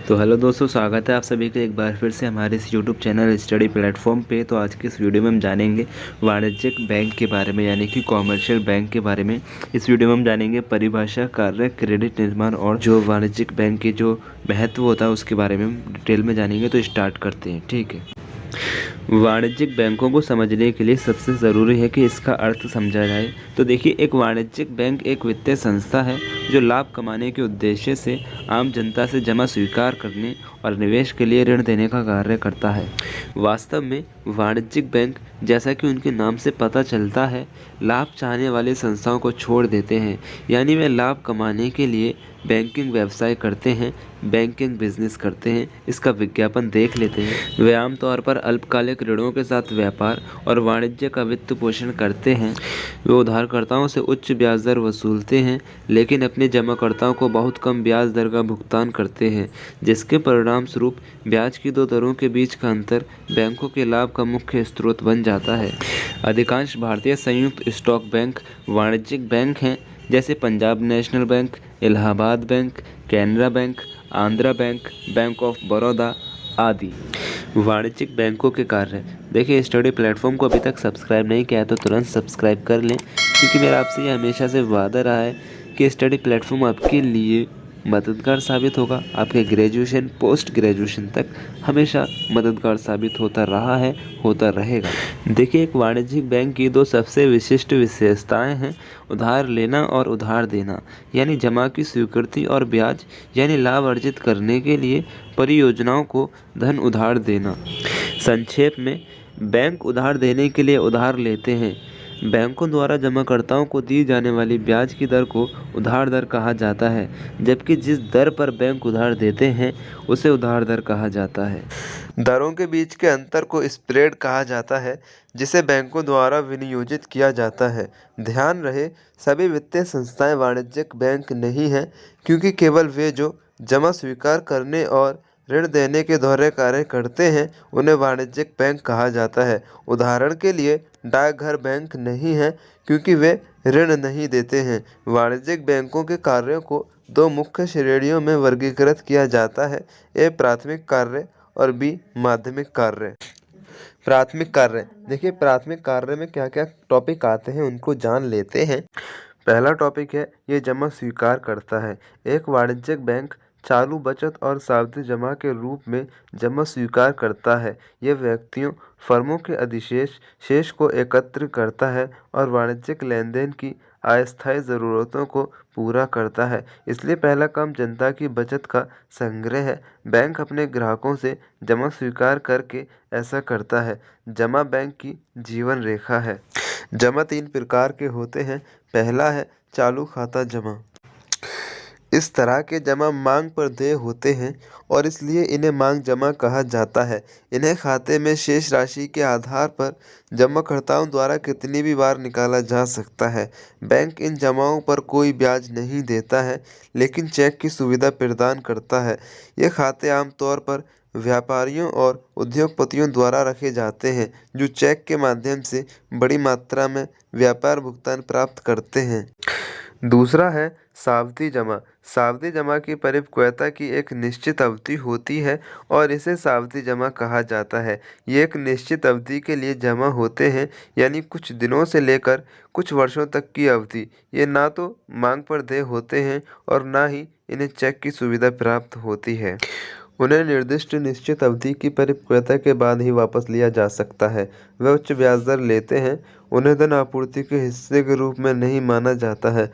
तो हेलो दोस्तों, स्वागत है आप सभी का एक बार फिर से हमारे इस यूट्यूब चैनल स्टडी प्लेटफॉर्म पे। तो आज की इस वीडियो में हम जानेंगे वाणिज्यिक बैंक के बारे में, यानी कि कॉमर्शियल बैंक के बारे में। इस वीडियो में हम जानेंगे परिभाषा, कार्य, क्रेडिट, निर्माण और जो वाणिज्यिक बैंक के जो महत्व होता है उसके बारे में हम डिटेल में जानेंगे। तो स्टार्ट करते हैं, ठीक है। वाणिज्यिक बैंकों को समझने के लिए सबसे ज़रूरी है कि इसका अर्थ समझा जाए। तो देखिए, एक वाणिज्यिक बैंक एक वित्तीय संस्था है जो लाभ कमाने के उद्देश्य से आम जनता से जमा स्वीकार करने और निवेश के लिए ऋण देने का कार्य करता है। वास्तव में वाणिज्यिक बैंक, जैसा कि उनके नाम से पता चलता है, लाभ चाहने वाली संस्थाओं को छोड़ देते हैं। यानी वे लाभ कमाने के लिए बैंकिंग व्यवसाय करते हैं, बैंकिंग बिजनेस करते हैं। इसका विज्ञापन देख लेते हैं। वे आमतौर पर अल्पकालिक ऋणों के साथ व्यापार और वाणिज्य का वित्त पोषण करते हैं। वे उधारकर्ताओं से उच्च ब्याज दर वसूलते हैं, लेकिन अपने जमाकर्ताओं को बहुत कम ब्याज दर का भुगतान करते हैं, जिसके परिणाम स्वरूप ब्याज की दो दरों के बीच का अंतर बैंकों के लाभ का मुख्य स्रोत बन जाता है। अधिकांश भारतीय संयुक्त स्टॉक बैंक वाणिज्यिक बैंक हैं, जैसे Punjab national bank, Allahabad bank, Canara bank, Andhra bank, bank of Baroda आदि। वाणिज्यिक बैंकों के कार्य। देखिए, स्टडी प्लेटफॉर्म को अभी तक सब्सक्राइब नहीं किया है तो तुरंत सब्सक्राइब कर लें, क्योंकि मेरा आपसे ये हमेशा से वादा रहा है कि स्टडी प्लेटफॉर्म आपके लिए मददगार साबित होगा। आपके ग्रेजुएशन, पोस्ट ग्रेजुएशन तक हमेशा मददगार साबित होता रहा है, होता रहेगा। देखिए, एक वाणिज्यिक बैंक की दो सबसे विशिष्ट विशेषताएं हैं: उधार लेना और उधार देना, यानी जमा की स्वीकृति, और ब्याज यानी लाभ अर्जित करने के लिए परियोजनाओं को धन उधार देना। संक्षेप में, बैंक उधार देने के लिए उधार लेते हैं। बैंकों द्वारा जमाकर्ताओं को दी जाने वाली ब्याज की दर को उधार दर कहा जाता है, जबकि जिस दर पर बैंक उधार देते हैं उसे उधार दर कहा जाता है। दरों के बीच के अंतर को स्प्रेड कहा जाता है, जिसे बैंकों द्वारा विनियोजित किया जाता है। ध्यान रहे, सभी वित्तीय संस्थाएं वाणिज्यिक बैंक नहीं हैं, क्योंकि केवल वे जो जमा स्वीकार करने और ऋण देने के दोहरे कार्य करते हैं उन्हें वाणिज्यिक बैंक कहा जाता है। उदाहरण के लिए, डाकघर बैंक नहीं है, क्योंकि वे ऋण नहीं देते हैं। वाणिज्यिक बैंकों के कार्यों को दो मुख्य श्रेणियों में वर्गीकृत किया जाता है: ए प्राथमिक कार्य और बी माध्यमिक कार्य। प्राथमिक कार्य। देखिए, प्राथमिक कार्य में क्या क्या टॉपिक आते हैं उनको जान लेते हैं। पहला टॉपिक है, ये जमा स्वीकार करता है। एक वाणिज्यिक बैंक चालू बचत और सावधि जमा के रूप में जमा स्वीकार करता है। यह व्यक्तियों, फर्मों के अधिशेष शेष को एकत्र करता है और वाणिज्यिक लेन देन की अस्थायी ज़रूरतों को पूरा करता है। इसलिए पहला काम जनता की बचत का संग्रह है। बैंक अपने ग्राहकों से जमा स्वीकार करके ऐसा करता है। जमा बैंक की जीवन रेखा है। जमा तीन प्रकार के होते हैं। पहला है चालू खाता जमा। इस तरह के जमा मांग पर देय होते हैं और इसलिए इन्हें मांग जमा कहा जाता है। इन्हें खाते में शेष राशि के आधार पर जमाकर्ताओं द्वारा कितनी भी बार निकाला जा सकता है। बैंक इन जमाओं पर कोई ब्याज नहीं देता है, लेकिन चेक की सुविधा प्रदान करता है। ये खाते आमतौर पर व्यापारियों और उद्योगपतियों द्वारा रखे जाते हैं, जो चेक के माध्यम से बड़ी मात्रा में व्यापार भुगतान प्राप्त करते हैं। दूसरा है सावधि जमा। सावधि जमा की परिपक्वता की एक निश्चित अवधि होती है और इसे सावधि जमा कहा जाता है। ये एक निश्चित अवधि के लिए जमा होते हैं, यानी कुछ दिनों से लेकर कुछ वर्षों तक की अवधि। ये ना तो मांग पर देय होते हैं और ना ही इन्हें चेक की सुविधा प्राप्त होती है। उन्हें निर्दिष्ट निश्चित अवधि की परिपक्वता के बाद ही वापस लिया जा सकता है। वे उच्च ब्याज दर लेते हैं। उन्हें धन आपूर्ति के हिस्से के रूप में नहीं माना जाता है।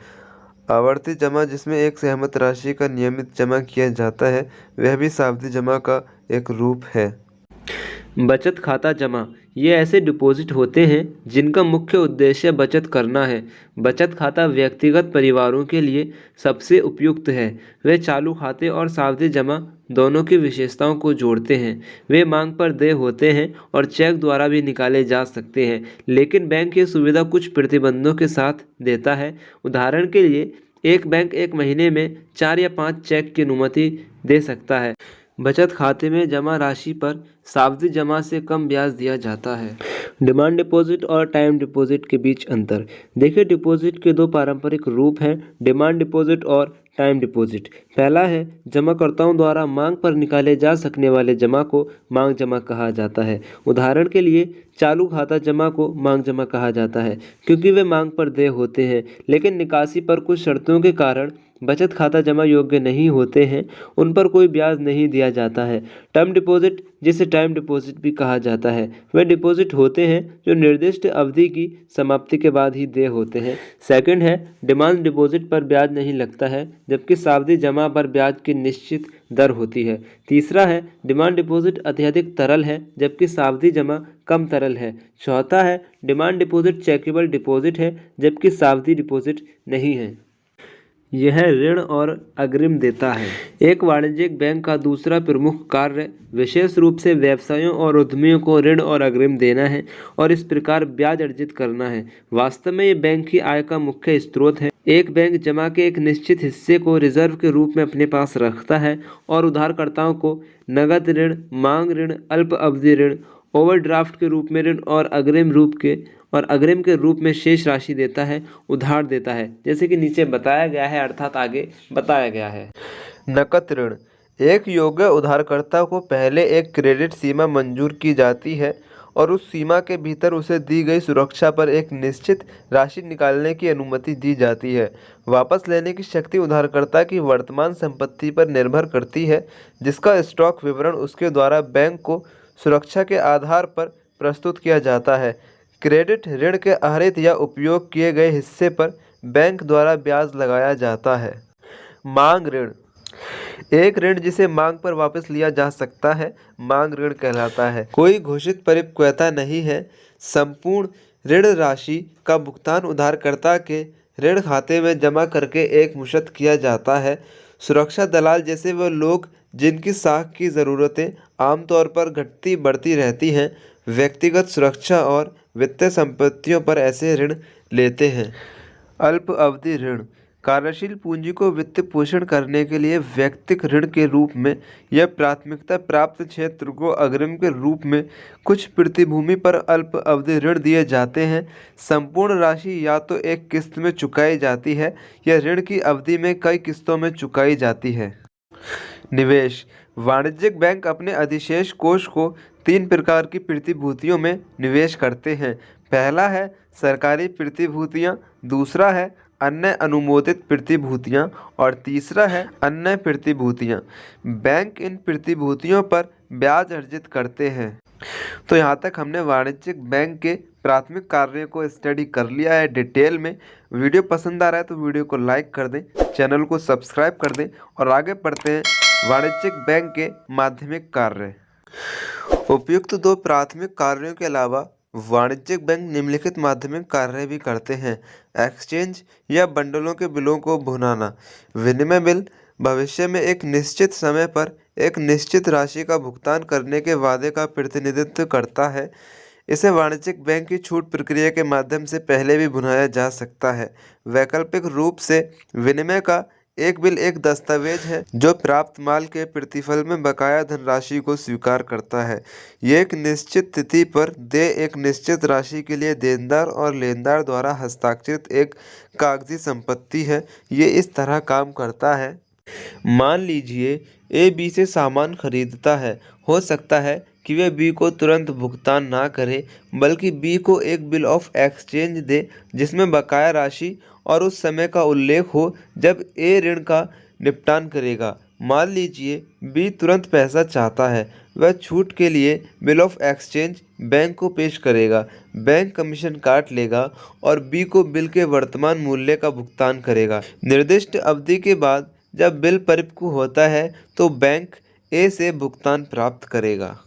आवर्ती जमा, जिसमें एक सहमत राशि का नियमित जमा किया जाता है, वह भी सावधि जमा का एक रूप है। बचत खाता जमा। ये ऐसे डिपॉजिट होते हैं जिनका मुख्य उद्देश्य बचत करना है। बचत खाता व्यक्तिगत परिवारों के लिए सबसे उपयुक्त है। वे चालू खाते और सावधि जमा दोनों की विशेषताओं को जोड़ते हैं। वे मांग पर देय होते हैं और चेक द्वारा भी निकाले जा सकते हैं, लेकिन बैंक ये सुविधा कुछ प्रतिबंधों के साथ देता है। उदाहरण के लिए, एक बैंक एक महीने में 4 या 5 चेक की अनुमति दे सकता है। बचत खाते में जमा राशि पर सावधि जमा से कम ब्याज दिया जाता है। डिमांड डिपॉजिट और टाइम डिपॉजिट के बीच अंतर। देखिए, डिपॉजिट के दो पारंपरिक रूप हैं, डिमांड डिपॉजिट और टाइम डिपॉजिट। पहला है जमाकर्ताओं द्वारा मांग पर निकाले जा सकने वाले जमा को मांग जमा कहा जाता है। उदाहरण के लिए चालू खाता जमा को मांग जमा कहा जाता है क्योंकि वे मांग पर देय होते हैं, लेकिन निकासी पर कुछ शर्तों के कारण बचत खाता जमा योग्य नहीं होते हैं, उन पर कोई ब्याज नहीं दिया जाता है। टर्म डिपॉजिट, जिसे टाइम डिपॉजिट भी कहा जाता है, वे डिपॉजिट होते हैं जो निर्दिष्ट अवधि की समाप्ति के बाद ही देय होते हैं। सेकंड है डिमांड डिपॉजिट पर ब्याज नहीं लगता है, जबकि सावधि जमा पर ब्याज की निश्चित दर होती है। तीसरा है डिमांड डिपॉजिट अत्यधिक तरल है, जबकि सावधि जमा कम तरल है। चौथा है डिमांड डिपॉजिट चेकेबल डिपॉजिट है, जबकि सावधि डिपॉजिट नहीं है। यह ऋण और अग्रिम देता है। एक वाणिज्यिक बैंक का दूसरा प्रमुख कार्य विशेष रूप से व्यवसायों और उद्यमियों को ऋण और अग्रिम देना है और इस प्रकार ब्याज अर्जित करना है। वास्तव में ये बैंक की आय का मुख्य स्रोत है। एक बैंक जमा के एक निश्चित हिस्से को रिजर्व के रूप में अपने पास रखता है और उधारकर्ताओं को नगद ऋण, मांग ऋण, अल्प अवधि ऋण, ओवरड्राफ्ट के रूप में ऋण और अग्रिम के रूप में शेष राशि देता है, उधार देता है, जैसे कि नीचे बताया गया है, अर्थात आगे बताया गया है। नकद ऋण, एक योग्य उधारकर्ता को पहले एक क्रेडिट सीमा मंजूर की जाती है और उस सीमा के भीतर उसे दी गई सुरक्षा पर एक निश्चित राशि निकालने की अनुमति दी जाती है। वापस लेने की शक्ति उधारकर्ता की वर्तमान संपत्ति पर निर्भर करती है, जिसका स्टॉक विवरण उसके द्वारा बैंक को सुरक्षा के आधार पर प्रस्तुत किया जाता है। क्रेडिट ऋण के आहरित या उपयोग किए गए हिस्से पर बैंक द्वारा ब्याज लगाया जाता है। मांग ऋण, एक ऋण जिसे मांग पर वापस लिया जा सकता है, मांग ऋण कहलाता है। कोई घोषित परिपक्वता नहीं है। संपूर्ण ऋण राशि का भुगतान उधारकर्ता के ऋण खाते में जमा करके एक मुश्त किया जाता है। सुरक्षा दलाल जैसे वे लोग जिनकी साख की ज़रूरतें आमतौर पर घटती बढ़ती रहती हैं, व्यक्तिगत सुरक्षा और वित्तीय संपत्तियों पर ऐसे ऋण लेते हैं। अल्प अवधि ऋण, कार्यशील पूंजी को वित्त पोषण करने के लिए व्यक्तिगत ऋण के रूप में या प्राथमिकता प्राप्त क्षेत्र को अग्रिम के रूप में कुछ प्रतिभूमि पर अल्प अवधि ऋण दिए जाते हैं। संपूर्ण राशि या तो एक किस्त में चुकाई जाती है या ऋण की अवधि में कई किस्तों में चुकाई जाती है। निवेश, वाणिज्यिक बैंक अपने अधिशेष कोष को 3 प्रकार की प्रतिभूतियों में निवेश करते हैं। पहला है सरकारी प्रतिभूतियां, दूसरा है अन्य अनुमोदित प्रतिभूतियां और तीसरा है अन्य प्रतिभूतियां। बैंक इन प्रतिभूतियों पर ब्याज अर्जित करते हैं। तो यहाँ तक हमने वाणिज्यिक बैंक के प्राथमिक कार्यों को स्टडी कर लिया है डिटेल में। वीडियो पसंद आ रहा है तो वीडियो को लाइक कर दें, चैनल को सब्सक्राइब कर दें और आगे बढ़ते हैं वाणिज्यिक बैंक के माध्यमिक कार्य। उपयुक्त दो प्राथमिक कार्यों के अलावा वाणिज्यिक बैंक निम्नलिखित माध्यमिक कार्य भी करते हैं। एक्सचेंज या बंडलों के बिलों को भुनाना। विनिमय बिल भविष्य में एक निश्चित समय पर एक निश्चित राशि का भुगतान करने के वादे का प्रतिनिधित्व करता है। इसे वाणिज्यिक बैंक की छूट प्रक्रिया के माध्यम से पहले भी भुनाया जा सकता है। वैकल्पिक रूप से विनिमय का एक बिल एक दस्तावेज है जो प्राप्त माल के प्रतिफल में बकाया धनराशि को स्वीकार करता है। ये एक निश्चित तिथि पर देय एक निश्चित राशि के लिए देनदार और लेनदार द्वारा हस्ताक्षरित एक कागजी संपत्ति है। ये इस तरह काम करता है। मान लीजिए ए बी से सामान खरीदता है। हो सकता है कि वे बी को तुरंत भुगतान ना करे, बल्कि बी को एक बिल ऑफ एक्सचेंज दे जिसमें बकाया राशि और उस समय का उल्लेख हो जब ए ऋण का निपटान करेगा। मान लीजिए बी तुरंत पैसा चाहता है। वह छूट के लिए बिल ऑफ एक्सचेंज बैंक को पेश करेगा। बैंक कमीशन काट लेगा और बी को बिल के वर्तमान मूल्य का भुगतान करेगा। निर्दिष्ट अवधि के बाद जब बिल परिपक्व होता है तो बैंक ए से भुगतान प्राप्त करेगा।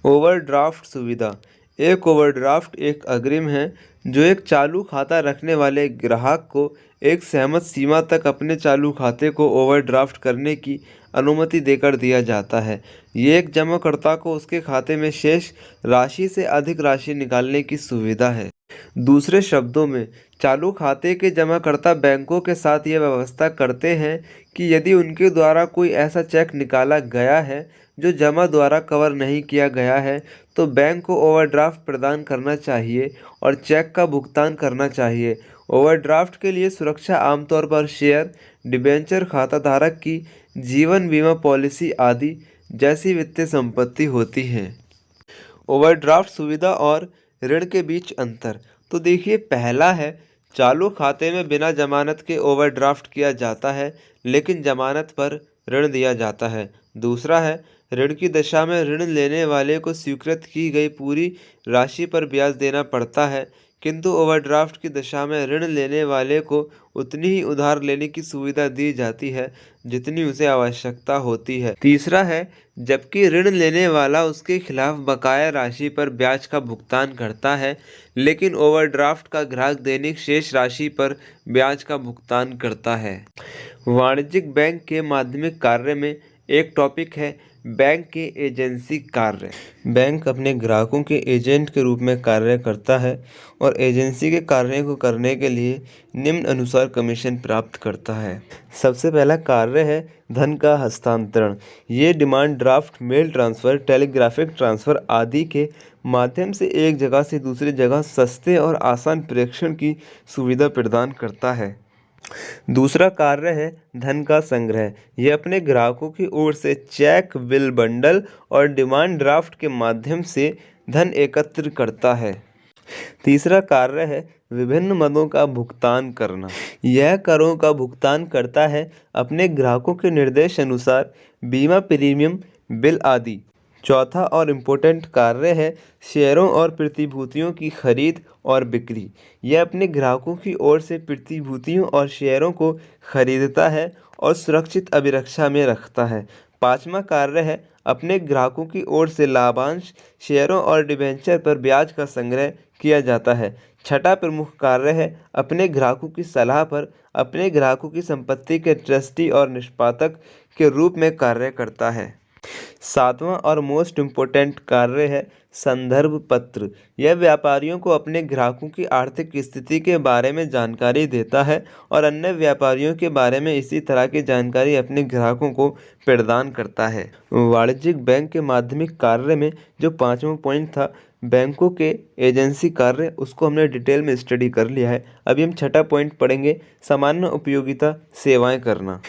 ओवरड्राफ्ट सुविधा। एक ओवरड्राफ्ट एक अग्रिम है जो एक चालू खाता रखने वाले ग्राहक को एक सहमत सीमा तक अपने चालू खाते को ओवरड्राफ्ट करने की अनुमति देकर दिया जाता है। ये एक जमाकर्ता को उसके खाते में शेष राशि से अधिक राशि निकालने की सुविधा है। दूसरे शब्दों में, चालू खाते के जमाकर्ता बैंकों के साथ यह व्यवस्था करते हैं कि यदि उनके द्वारा कोई ऐसा चेक निकाला गया है जो जमा द्वारा कवर नहीं किया गया है, तो बैंक को ओवरड्राफ्ट प्रदान करना चाहिए और चेक का भुगतान करना चाहिए। ओवरड्राफ्ट के लिए सुरक्षा आमतौर पर शेयर, डिबेंचर खाताधारक की जीवन बीमा पॉलिसी आदि जैसी वित्तीय संपत्ति होती है। ओवरड्राफ्ट सुविधा और ऋण के बीच अंतर। तो देखिए, पहला है, चालू खाते में बिना जमानत के ओवरड्राफ्ट किया जाता है, लेकिन जमानत पर ऋण दिया जाता है। दूसरा है, ऋण की दशा में ऋण लेने वाले को स्वीकृत की गई पूरी राशि पर ब्याज देना पड़ता है, किंतु ओवरड्राफ्ट की दशा में ऋण लेने वाले को उतनी ही उधार लेने की सुविधा दी जाती है जितनी उसे आवश्यकता होती है। तीसरा है, जबकि ऋण लेने वाला उसके खिलाफ बकाया राशि पर ब्याज का भुगतान करता है, लेकिन ओवरड्राफ्ट का ग्राहक दैनिक शेष राशि पर ब्याज का भुगतान करता है। वाणिज्यिक बैंक के माध्यमिक कार्य में एक टॉपिक है बैंक के एजेंसी कार्य। बैंक अपने ग्राहकों के एजेंट के रूप में कार्य करता है और एजेंसी के कार्य को करने के लिए निम्न अनुसार कमीशन प्राप्त करता है। सबसे पहला कार्य है धन का हस्तांतरण। ये demand draft, mail transfer, telegraphic transfer आदि के माध्यम से एक जगह से दूसरी जगह सस्ते और आसान प्रेषण की सुविधा प्रदान करता है। दूसरा कार्य है धन का संग्रह। यह अपने ग्राहकों की ओर से चेक, बिल बंडल और डिमांड ड्राफ्ट के माध्यम से धन एकत्र करता है। तीसरा कार्य है विभिन्न मदों का भुगतान करना। यह करों का भुगतान करता है अपने ग्राहकों के निर्देश अनुसार, बीमा प्रीमियम, बिल आदि। चौथा और इम्पोर्टेंट कार्य है शेयरों और प्रतिभूतियों की खरीद और बिक्री। यह अपने ग्राहकों की ओर से प्रतिभूतियों और शेयरों को खरीदता है और सुरक्षित अभिरक्षा में रखता है। पांचवा कार्य है अपने ग्राहकों की ओर से लाभांश, शेयरों और डिबेंचर पर ब्याज का संग्रह किया जाता है। छठा प्रमुख कार्य है अपने ग्राहकों की सलाह पर अपने ग्राहकों की संपत्ति के ट्रस्टी और निष्पादक के रूप में कार्य करता है। सातवां और मोस्ट इम्पोर्टेंट कार्य है संदर्भ पत्र। यह व्यापारियों को अपने ग्राहकों की आर्थिक स्थिति के बारे में जानकारी देता है और अन्य व्यापारियों के बारे में इसी तरह की जानकारी अपने ग्राहकों को प्रदान करता है। वाणिज्यिक बैंक के माध्यमिक कार्य में जो पांचवा पॉइंट था, बैंकों के एजेंसी कार्य, उसको हमने डिटेल में स्टडी कर लिया है। अभी हम छठा पॉइंट पढ़ेंगे, सामान्य उपयोगिता सेवाएं करना।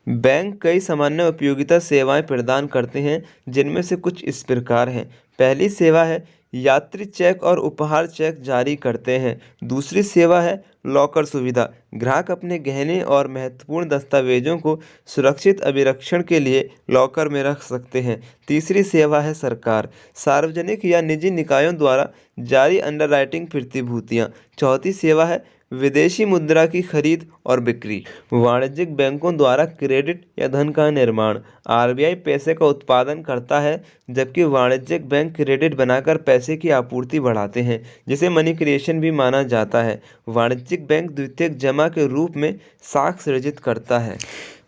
बैंक कई सामान्य उपयोगिता सेवाएं प्रदान करते हैं, जिनमें से कुछ इस प्रकार हैं। पहली सेवा है यात्री चेक और उपहार चेक जारी करते हैं। दूसरी सेवा है लॉकर सुविधा। ग्राहक अपने गहने और महत्वपूर्ण दस्तावेजों को सुरक्षित अभिरक्षण के लिए लॉकर में रख सकते हैं। तीसरी सेवा है सरकार, सार्वजनिक या निजी निकायों द्वारा जारी अंडरराइटिंग प्रतिभूतियाँ। चौथी सेवा है विदेशी मुद्रा की खरीद और बिक्री। वाणिज्यिक बैंकों द्वारा क्रेडिट या धन का निर्माण। आरबीआई पैसे का उत्पादन करता है, जबकि वाणिज्यिक बैंक क्रेडिट बनाकर पैसे की आपूर्ति बढ़ाते हैं, जिसे मनी क्रिएशन भी माना जाता है। वाणिज्यिक बैंक द्वितीयक जमा के रूप में साख सृजित करता है।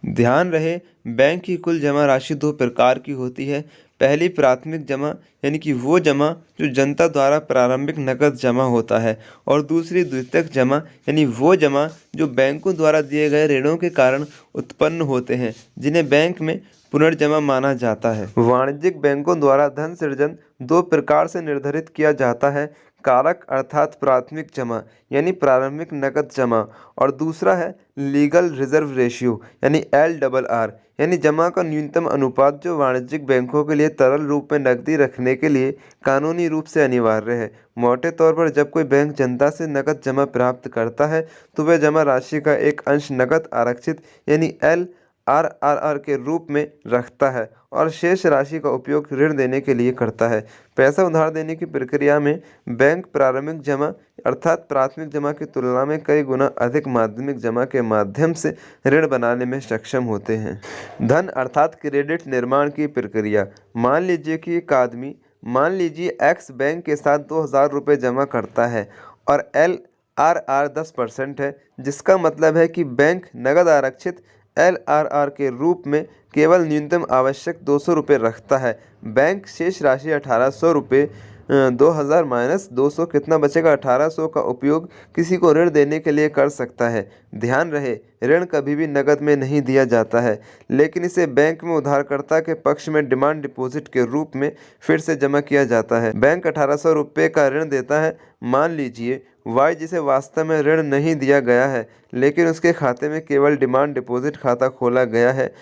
ध्यान रहे, बैंक की कुल जमा राशि दो प्रकार की होती है। पहली प्राथमिक जमा, यानी कि वो जमा जो जनता द्वारा प्रारंभिक नकद जमा होता है, और दूसरी द्वितीयक जमा, यानी वो जमा जो बैंकों द्वारा दिए गए ऋणों के कारण उत्पन्न होते हैं, जिन्हें बैंक में पुनर्जमा माना जाता है। वाणिज्यिक बैंकों द्वारा धन सृजन दो प्रकार से निर्धारित किया जाता है, कारक अर्थात प्राथमिक जमा यानी प्रारंभिक नकद जमा, और दूसरा है लीगल रिजर्व रेशियो यानी LRR यानी जमा का न्यूनतम अनुपात, जो वाणिज्यिक बैंकों के लिए तरल रूप में नकदी रखने के लिए कानूनी रूप से अनिवार्य है। मोटे तौर पर जब कोई बैंक जनता से नकद जमा प्राप्त करता है, तो वह जमा राशि का एक अंश नकद आरक्षित यानी LRR के रूप में रखता है और शेष राशि का उपयोग ऋण देने के लिए करता है। पैसा उधार देने की प्रक्रिया में बैंक प्रारंभिक जमा अर्थात प्राथमिक जमा की तुलना में कई गुना अधिक माध्यमिक जमा के माध्यम से ऋण बनाने में सक्षम होते हैं। धन अर्थात क्रेडिट निर्माण की प्रक्रिया। मान लीजिए कि एक आदमी X बैंक के साथ 2000 रुपये जमा करता है और LRR 10% है, जिसका मतलब है कि बैंक नगद आरक्षित LRR के रूप में केवल न्यूनतम आवश्यक 200 रुपये रखता है। बैंक शेष राशि 1800 रुपये 2000 माइनस 200 कितना बचेगा, 1800 का उपयोग किसी को ऋण देने के लिए कर सकता है। ध्यान रहे, ऋण कभी भी नकद में नहीं दिया जाता है, लेकिन इसे बैंक में उधारकर्ता के पक्ष में डिमांड डिपॉजिट के रूप में फिर से जमा किया जाता है। बैंक 1800 रुपये का ऋण देता है। मान लीजिए वाई जिसे वास्तव में ऋण नहीं दिया गया है, लेकिन उसके खाते में केवल डिमांड डिपॉजिट खाता खोला गया है,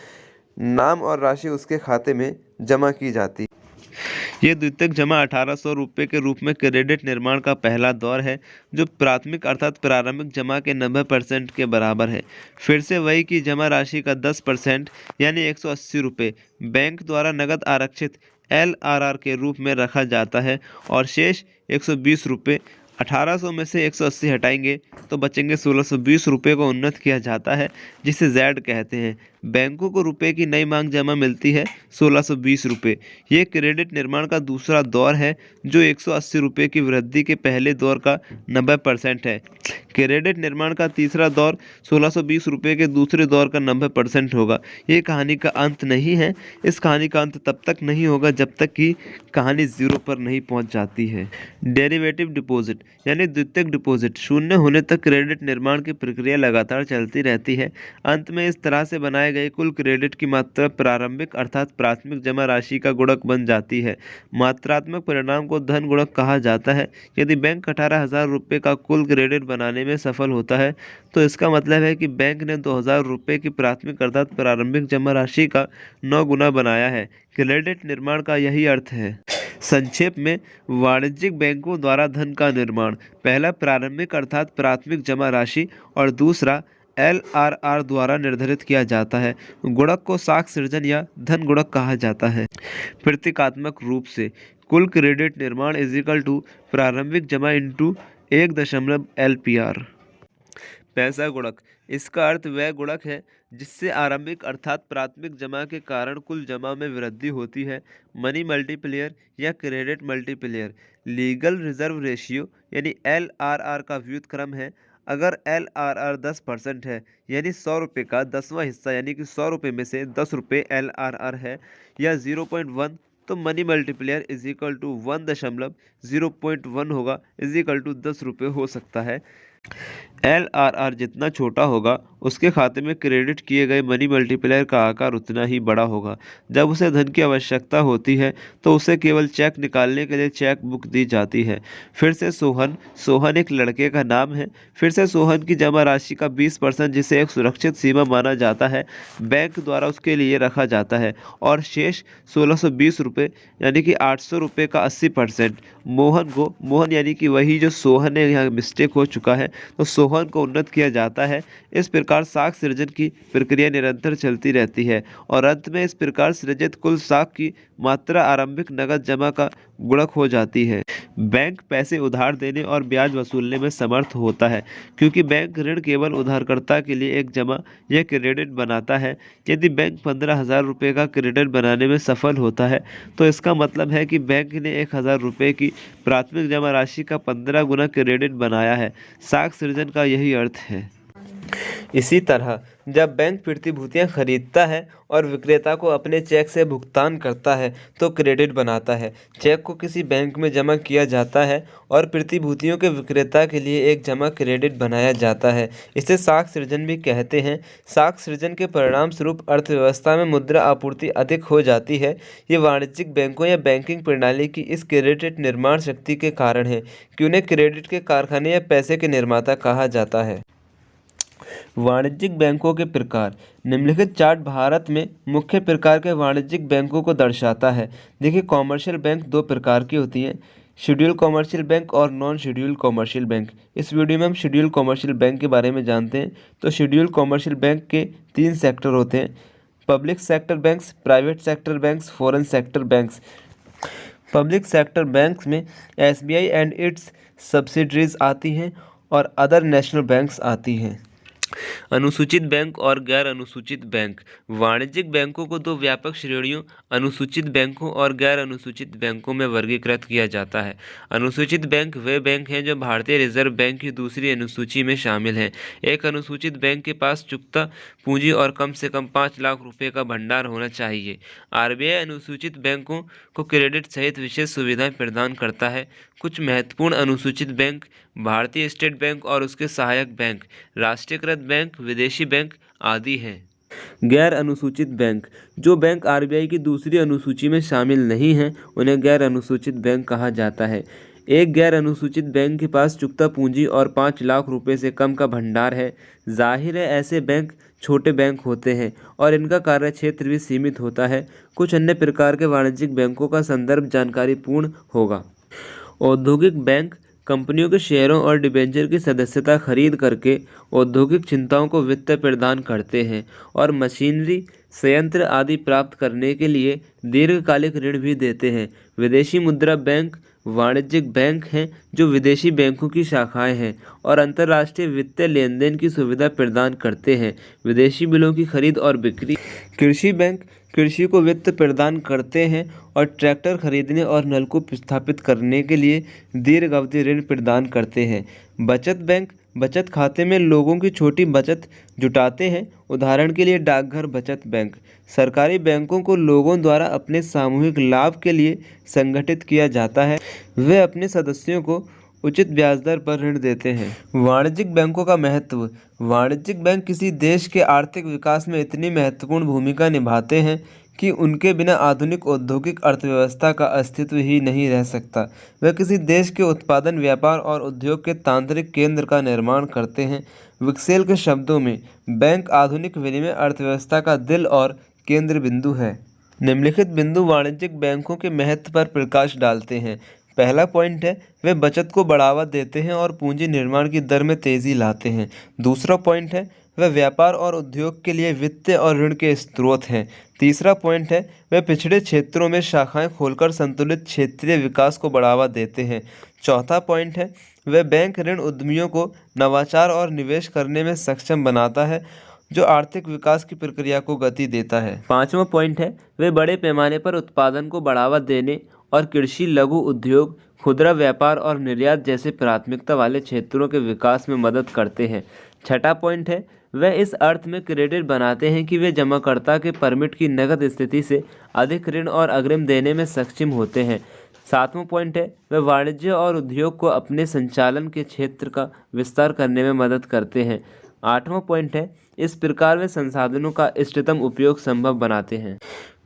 नाम और राशि उसके खाते में जमा की जाती है। ये द्वितीयक जमा 1800 रुपये के रूप में क्रेडिट निर्माण का पहला दौर है, जो प्राथमिक अर्थात प्रारंभिक जमा के 90% के बराबर है। फिर से वही की जमा राशि का 10% यानी 180 रुपये बैंक द्वारा नकद आरक्षित LRR के रूप में रखा जाता है और शेष 120 रुपये 1800 में से 180 हटाएंगे तो बचेंगे 1620 रुपये को उन्नत किया जाता है, जिसे Z कहते हैं। बैंकों को रुपए की नई मांग जमा मिलती है 1620 रुपये। ये क्रेडिट निर्माण का दूसरा दौर है, जो 180 रुपये की वृद्धि के पहले दौर का 90% है। क्रेडिट निर्माण का तीसरा दौर 1620 रुपये के दूसरे दौर का 90% होगा। ये कहानी का अंत नहीं है। इस कहानी का अंत तब तक नहीं होगा जब तक कि कहानी जीरो पर नहीं पहुंच जाती है। डेरिवेटिव डिपॉजिट यानी द्वितीयक डिपॉजिट शून्य होने तक क्रेडिट निर्माण की प्रक्रिया लगातार चलती रहती है। अंत में इस तरह से बनाए गए कुल क्रेडिट की मात्रा प्रारंभिक अर्थात प्राथमिक जमा राशि का गुणक बन जाती है। मात्रात्मक परिणाम को धन गुणक कहा जाता है। यदि बैंक 18,000 रुपये का कुल क्रेडिट बनाने में सफल होता है तो इसका मतलब है कि बैंक ने 2000 रुपये की प्राथमिक अर्थात प्रारंभिक जमा राशि का 9 गुना बनाया है। क्रेडिट निर्माण का यही अर्थ है। संक्षेप में, वाणिज्यिक बैंकों द्वारा धन का निर्माण पहला प्रारंभिक अर्थात प्राथमिक जमा राशि और दूसरा LRR द्वारा निर्धारित किया जाता है। गुणक को साख सृजन या धन गुणक कहा जाता है। प्रतीकात्मक रूप से कुल क्रेडिट निर्माण इजिकल टू प्रारंभिक जमा इंटू 1 LPR। पैसा गुणक, इसका अर्थ वह गुणक है जिससे आरंभिक अर्थात प्राथमिक जमा के कारण कुल जमा में वृद्धि होती है। मनी मल्टीप्लियर या क्रेडिट मल्टीप्लियर लीगल रिजर्व रेशियो यानी LRR का व्युत्क्रम है। अगर LRR 10% है यानी 100 रुपये का 10वां हिस्सा यानी कि 100 रुपये में से 10 रुपये LRR है या 0.1 तो मनी मल्टीप्लियर इज इक्वल टू 1.0.1 होगा इज इक्वल टू 10 रुपये हो सकता है। LRR जितना छोटा होगा उसके खाते में क्रेडिट किए गए मनी मल्टीप्लायर का आकार उतना ही बड़ा होगा। जब उसे धन की आवश्यकता होती है तो उसे केवल चेक निकालने के लिए चेक बुक दी जाती है। फिर से सोहन एक लड़के का नाम है। फिर से सोहन की जमा राशि का 20% जिसे एक सुरक्षित सीमा माना जाता है बैंक द्वारा उसके लिए रखा जाता है और शेष 1620 रुपये यानी कि 800 रुपये का 80% मोहन यानी कि वही जो सोहन है, यहाँ मिस्टेक हो चुका है तो सोहन को उन्नत किया जाता है। इस प्रकार साख सृजन की प्रक्रिया निरंतर चलती रहती है और अंत में इस प्रकार सृजित कुल साख की मात्रा आरंभिक नगद जमा का गुणक हो जाती है। बैंक पैसे उधार देने और ब्याज वसूलने में समर्थ होता है क्योंकि बैंक ऋण केवल उधारकर्ता के लिए एक जमा या क्रेडिट बनाता है। यदि बैंक 15,000 रुपये का क्रेडिट बनाने में सफल होता है तो इसका मतलब है कि बैंक ने 1,000 रुपये की प्राथमिक जमा राशि का 15 गुना क्रेडिट बनाया है। साख सृजन का यही अर्थ है। इसी तरह जब बैंक प्रतिभूतियां खरीदता है और विक्रेता को अपने चेक से भुगतान करता है तो क्रेडिट बनाता है। चेक को किसी बैंक में जमा किया जाता है और प्रतिभूतियों के विक्रेता के लिए एक जमा क्रेडिट बनाया जाता है। इसे साख सृजन भी कहते हैं। साख सृजन के परिणाम स्वरूप अर्थव्यवस्था में मुद्रा आपूर्ति अधिक हो जाती है। ये वाणिज्यिक बैंकों या बैंकिंग प्रणाली की इस क्रेडिट निर्माण शक्ति के कारण है कि उन्हें क्रेडिट के कारखाने या पैसे के निर्माता कहा जाता है। वाणिज्यिक बैंकों के प्रकार। निम्नलिखित चार्ट भारत में मुख्य प्रकार के वाणिज्यिक बैंकों को दर्शाता है। देखिए, कॉमर्शियल बैंक 2 प्रकार की होती हैं, शेड्यूल कॉमर्शियल बैंक और नॉन शेड्यूल कॉमर्शियल बैंक। इस वीडियो में हम शेड्यूल कॉमर्शियल बैंक के बारे में जानते हैं। तो शेड्यूल कॉमर्शियल बैंक के 3 सेक्टर होते हैं, public sector banks, private sector banks, foreign sector banks. Public sector banks में SBI एंड इट्स सब्सिडरीज आती हैं और अदर नेशनल बैंक्स आती हैं। अनुसूचित बैंक और गैर अनुसूचित बैंक। वाणिज्यिक बैंकों को दो व्यापक श्रेणियों अनुसूचित बैंकों और गैर अनुसूचित बैंकों में वर्गीकृत किया जाता है। अनुसूचित बैंक वे बैंक हैं जो भारतीय रिजर्व बैंक की दूसरी अनुसूची में शामिल हैं। एक अनुसूचित बैंक के पास चुकता पूंजी और कम से कम 5 लाख रुपए का भंडार होना चाहिए। आरबीआई अनुसूचित बैंकों को क्रेडिट सहित विशेष सुविधाएं प्रदान करता है। कुछ महत्वपूर्ण अनुसूचित बैंक भारतीय स्टेट बैंक और उसके सहायक बैंक, राष्ट्रीयकृत बैंक, विदेशी बैंक आदि हैं। गैर अनुसूचित बैंक। जो बैंक आरबीआई की दूसरी अनुसूची में शामिल नहीं हैं उन्हें गैर अनुसूचित बैंक कहा जाता है। एक गैर अनुसूचित बैंक के पास चुकता पूंजी और 5 लाख रुपए से कम का भंडार है। जाहिर है ऐसे बैंक छोटे बैंक होते हैं और इनका कार्य क्षेत्र भी सीमित होता है। कुछ अन्य प्रकार के वाणिज्यिक बैंकों का संदर्भ जानकारी पूर्ण होगा। औद्योगिक बैंक कंपनियों के शेयरों और डिबेंचर की सदस्यता खरीद करके औद्योगिक चिंताओं को वित्त प्रदान करते हैं और मशीनरी, संयंत्र आदि प्राप्त करने के लिए दीर्घकालिक ऋण भी देते हैं। विदेशी मुद्रा बैंक वाणिज्यिक बैंक हैं जो विदेशी बैंकों की शाखाएं हैं और अंतर्राष्ट्रीय वित्तीय लेन देन की सुविधा प्रदान करते हैं। विदेशी बिलों की खरीद और बिक्री। कृषि बैंक कृषि को वित्त प्रदान करते हैं और ट्रैक्टर खरीदने और नलकूप स्थापित करने के लिए दीर्घ अवधि ऋण प्रदान करते हैं। बचत बैंक बचत खाते में लोगों की छोटी बचत जुटाते हैं, उदाहरण के लिए डाकघर बचत बैंक। सरकारी बैंकों को लोगों द्वारा अपने सामूहिक लाभ के लिए संगठित किया जाता है। वे अपने सदस्यों को उचित ब्याज दर पर ऋण देते हैं। वाणिज्यिक बैंकों का महत्व। वाणिज्यिक बैंक किसी देश के आर्थिक विकास में इतनी महत्वपूर्ण भूमिका निभाते हैं कि उनके बिना आधुनिक औद्योगिक अर्थव्यवस्था का अस्तित्व ही नहीं रह सकता। वे किसी देश के उत्पादन, व्यापार और उद्योग के तांत्रिक केंद्र का निर्माण करते हैं। विक्सेल के शब्दों में बैंक आधुनिक विनिमय अर्थव्यवस्था का दिल और केंद्र बिंदु है। निम्नलिखित बिंदु वाणिज्यिक बैंकों के महत्व पर प्रकाश डालते हैं। पहला पॉइंट है वे बचत को बढ़ावा देते हैं और पूंजी निर्माण की दर में तेजी लाते हैं। दूसरा पॉइंट है वे व्यापार और उद्योग के लिए वित्त और ऋण के स्रोत हैं। तीसरा पॉइंट है वे पिछड़े क्षेत्रों में शाखाएं खोलकर संतुलित क्षेत्रीय विकास को बढ़ावा देते हैं। चौथा पॉइंट है वे बैंक ऋण उद्यमियों को नवाचार और निवेश करने में सक्षम बनाता है जो आर्थिक विकास की प्रक्रिया को गति देता है। पांचवा पॉइंट है वे बड़े पैमाने पर उत्पादन को बढ़ावा देने और कृषि, लघु उद्योग, खुदरा व्यापार और निर्यात जैसे प्राथमिकता वाले क्षेत्रों के विकास में मदद करते हैं। छठा पॉइंट है वे इस अर्थ में क्रेडिट बनाते हैं कि वे जमाकर्ता के परमिट की नकद स्थिति से अधिक ऋण और अग्रिम देने में सक्षम होते हैं। सातवां पॉइंट है वे वाणिज्य और उद्योग को अपने संचालन के क्षेत्र का विस्तार करने में मदद करते हैं। आठवां पॉइंट है इस प्रकार वे संसाधनों का इष्टतम उपयोग संभव बनाते हैं।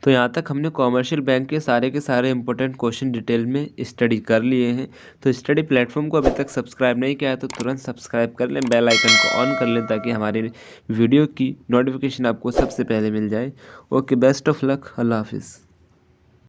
तो यहाँ तक हमने कॉमर्शियल बैंक के सारे इंपॉर्टेंट क्वेश्चन डिटेल में स्टडी कर लिए हैं। तो स्टडी प्लेटफॉर्म को अभी तक सब्सक्राइब नहीं किया है तो तुरंत सब्सक्राइब कर लें, बेल आइकन को ऑन कर लें ताकि हमारी वीडियो की नोटिफिकेशन आपको सबसे पहले मिल जाए। ओके, बेस्ट ऑफ लक, अल्लाह हाफिज़।